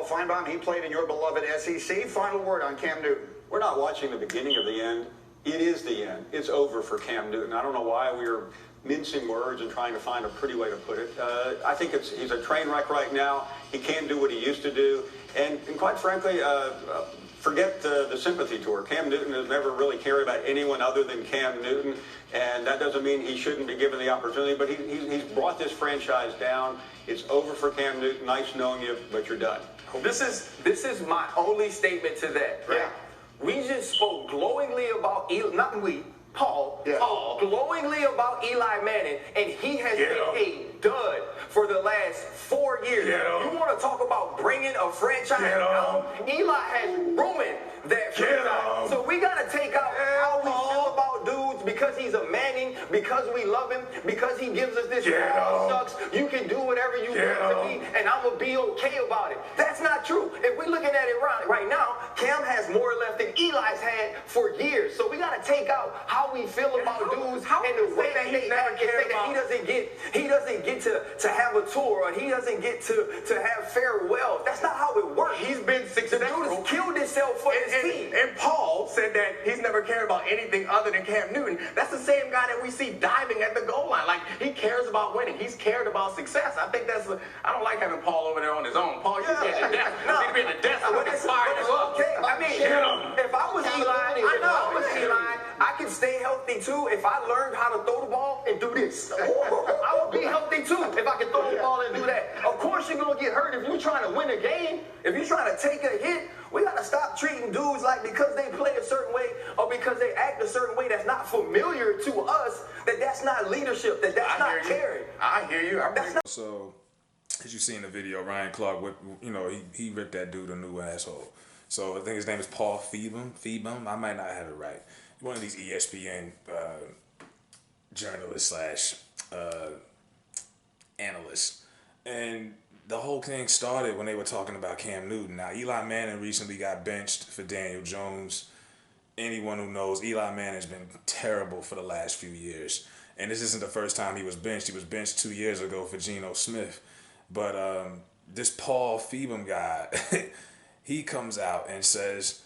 Paul Finebaum. He played in your beloved SEC. Final word on Cam Newton. We're not watching the beginning of the end. It is the end. It's over for Cam Newton. I don't know why we are mincing words and trying to find a pretty way to put it. I think he's a train wreck right now. He can't do what he used to do. And quite frankly, forget the sympathy tour. Cam Newton has never really cared about anyone other than Cam Newton, and that doesn't mean he shouldn't be given the opportunity, but he's brought this franchise down. It's over for Cam Newton. Nice knowing you, but you're done. This is my only statement to that, right? Yeah. We just spoke glowingly about not we, Paul, Yeah. Paul, glowingly about Eli Manning, and he has been a dud for the last 4 years. You want to talk about bringing a franchise down? Eli has ruined that franchise. So we got to take out how we feel about dudes because he's a Manning, because we love him, because he gives us this sucks. You can do whatever you want to be, and I'm going to be okay about it. That's not true. If we're looking at it right now, Cam has more left than Eli's had for years. So we got to take out how we feel about dudes and the way that they act and say that he doesn't get to have a tour or he doesn't get to have farewell. That's not how it works. He's been successful. The dude has killed himself for his team. And Paul said that he's never cared about anything other than Cam Newton. That's the same guy that we see diving at the goal line. Like, he cares about winning. He's cared about success. I think I don't like having Paul over there on his own. Paul, you need to be at the desk. I would have fired him up. Okay, I mean, if I was Eli, I can stay healthy too if I learned how to throw the ball and do this. I would be healthy too if I could throw the ball and do that. Of course you're going to get hurt if you're trying to win a game. If you're trying to take a hit, we got to stop treating dudes like because they play a certain way or because they act a certain way that's not familiar to us, that's not leadership, that's not caring. I hear you. So, as you see in the video, Ryan Clark, he ripped that dude a new asshole. So I think his name is Paul Finebaum. I might not have it right. One of these ESPN journalists / analysts. And the whole thing started when they were talking about Cam Newton. Now, Eli Manning recently got benched for Daniel Jones. Anyone who knows, Eli Manning has been terrible for the last few years. And this isn't the first time he was benched. He was benched 2 years ago for Geno Smith. But this Paul Finebaum guy, he comes out and says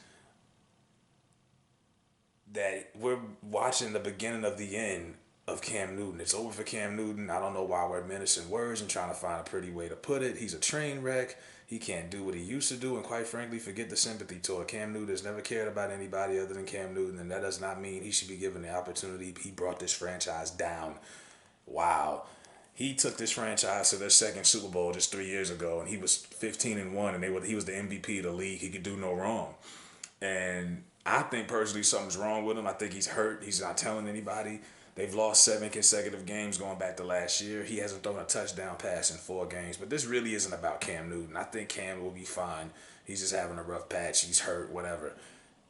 that we're watching the beginning of the end of Cam Newton. It's over for Cam Newton. I don't know why we're menacing words and trying to find a pretty way to put it. He's a train wreck. He can't do what he used to do. And quite frankly, forget the sympathy tour. Cam Newton has never cared about anybody other than Cam Newton. And that does not mean he should be given the opportunity. He brought this franchise down. Wow. He took this franchise to their second Super Bowl just 3 years ago. And he was 15-1. And he was the MVP of the league. He could do no wrong. And I think personally something's wrong with him. I think he's hurt. He's not telling anybody. They've lost 7 consecutive games going back to last year. He hasn't thrown a touchdown pass in 4 games. But this really isn't about Cam Newton. I think Cam will be fine. He's just having a rough patch. He's hurt, whatever.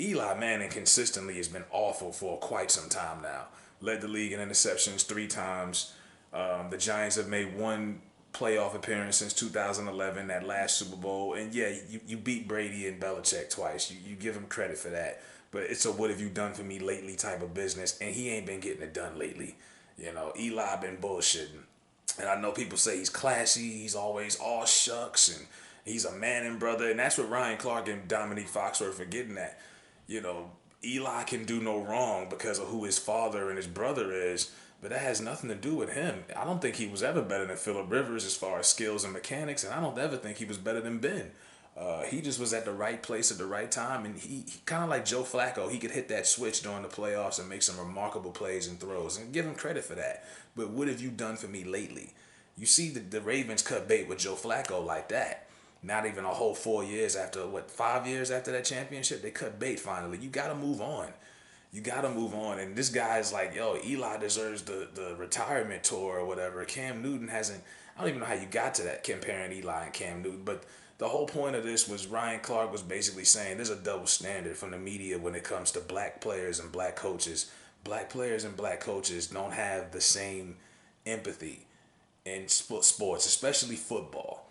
Eli Manning consistently has been awful for quite some time now. Led the league in interceptions 3 times. The Giants have made 1 playoff appearance since 2011, that last Super Bowl. And yeah, you beat Brady and Belichick twice. You give him credit for that. But it's a what have you done for me lately type of business. And he ain't been getting it done lately. Eli been bullshitting. And I know people say he's classy. He's always all shucks. And he's a Manning brother. And that's what Ryan Clark and Dominique Foxworth are getting at. Eli can do no wrong because of who his father and his brother is. But that has nothing to do with him. I don't think he was ever better than Phillip Rivers as far as skills and mechanics. And I don't ever think he was better than Ben. He just was at the right place at the right time, and he kind of like Joe Flacco. He could hit that switch during the playoffs and make some remarkable plays and throws, and give him credit for that. But what have you done for me lately? You see the Ravens cut bait with Joe Flacco like that. Not even a whole 4 years after, 5 years after that championship, they cut bait finally. You got to move on. You got to move on. And this guy's like, Eli deserves the retirement tour or whatever. Cam Newton hasn't. I don't even know how you got to that, comparing Eli and Cam Newton, but the whole point of this was Ryan Clark was basically saying there's a double standard from the media when it comes to black players and black coaches. Black players and black coaches don't have the same empathy in sports, especially football.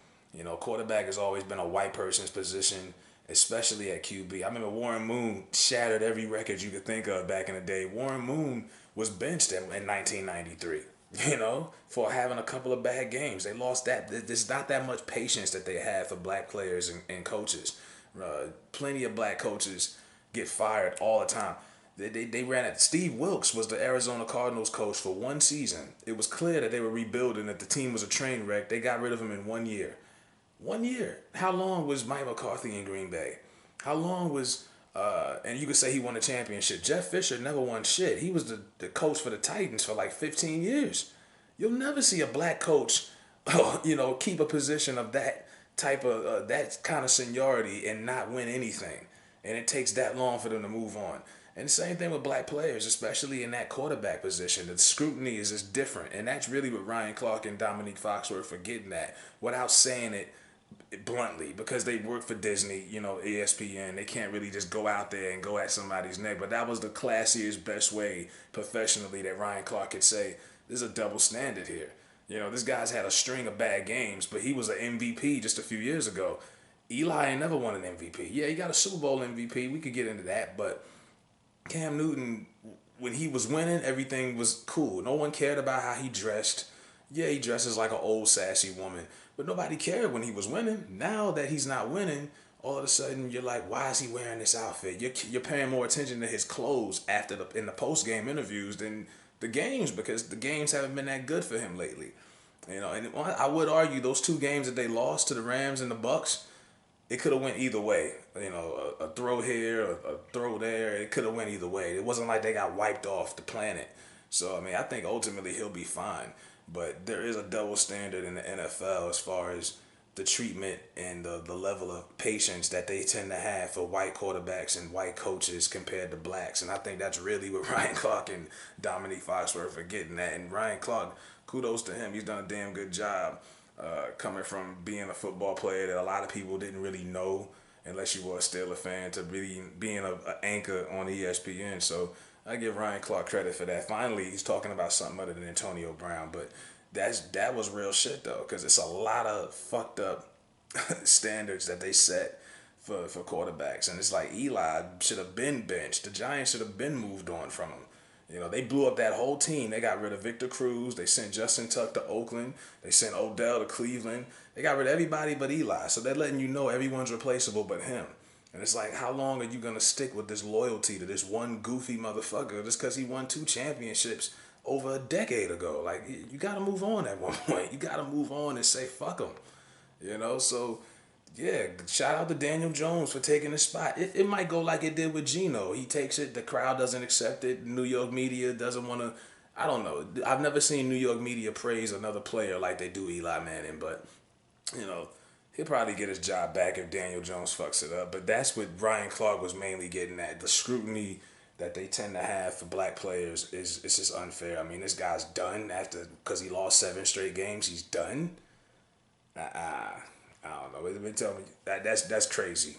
Quarterback has always been a white person's position, especially at QB. I remember Warren Moon shattered every record you could think of back in the day. Warren Moon was benched in 1993. for having a couple of bad games. They lost that. There's not that much patience that they have for black players and coaches. Plenty of black coaches get fired all the time. They ran it. Steve Wilkes was the Arizona Cardinals coach for one season. It was clear that they were rebuilding, that the team was a train wreck. They got rid of him in 1 year. 1 year. How long was Mike McCarthy in Green Bay? How long was, and you could say he won a championship. Jeff Fisher never won shit. He was the coach for the Titans for like 15 years. You'll never see a black coach, keep a position of that type of, that kind of seniority and not win anything. And it takes that long for them to move on. And the same thing with black players, especially in that quarterback position. The scrutiny is just different. And that's really what Ryan Clark and Dominique Foxworth are getting at without saying it bluntly, because they work for Disney, ESPN. They can't really just go out there and go at somebody's neck. But that was the classiest, best way professionally that Ryan Clark could say, there's a double standard here. This guy's had a string of bad games, but he was an MVP just a few years ago. Eli ain't never won an MVP. Yeah, he got a Super Bowl MVP. We could get into that, but Cam Newton, when he was winning, everything was cool. No one cared about how he dressed. Yeah, he dresses like an old sassy woman, but nobody cared when he was winning. Now that he's not winning, all of a sudden you're like, why is he wearing this outfit? You're paying more attention to his clothes in the post-game interviews than the games, because the games haven't been that good for him lately. And I would argue those two games that they lost to the Rams and the Bucks, it could have went either way. A throw here, a throw there. It could have went either way. It wasn't like they got wiped off the planet. So, I think ultimately he'll be fine. But there is a double standard in the NFL as far as the treatment and the level of patience that they tend to have for white quarterbacks and white coaches compared to blacks. And I think that's really what Ryan Clark and Dominique Foxworth are getting at. And Ryan Clark, kudos to him. He's done a damn good job. Coming from being a football player that a lot of people didn't really know unless you were a Steelers fan, to really being an anchor on ESPN. So I give Ryan Clark credit for that. Finally, he's talking about something other than Antonio Brown, but that was real shit though, because it's a lot of fucked up standards that they set for quarterbacks, and it's like Eli should have been benched. The Giants should have been moved on from him. They blew up that whole team. They got rid of Victor Cruz. They sent Justin Tuck to Oakland. They sent Odell to Cleveland. They got rid of everybody but Eli. So they're letting you know everyone's replaceable but him. And it's like, how long are you going to stick with this loyalty to this one goofy motherfucker just because he won 2 championships over a decade ago? Like, you got to move on at one point. You got to move on and say, fuck him. So... yeah, shout out to Daniel Jones for taking the spot. It might go like it did with Geno. He takes it, the crowd doesn't accept it, New York media doesn't want to, I don't know. I've never seen New York media praise another player like they do Eli Manning, but, he'll probably get his job back if Daniel Jones fucks it up. But that's what Ryan Clark was mainly getting at. The scrutiny that they tend to have for black players is just unfair. This guy's done because he lost 7 straight games. He's done? I don't know. Tell me that's crazy.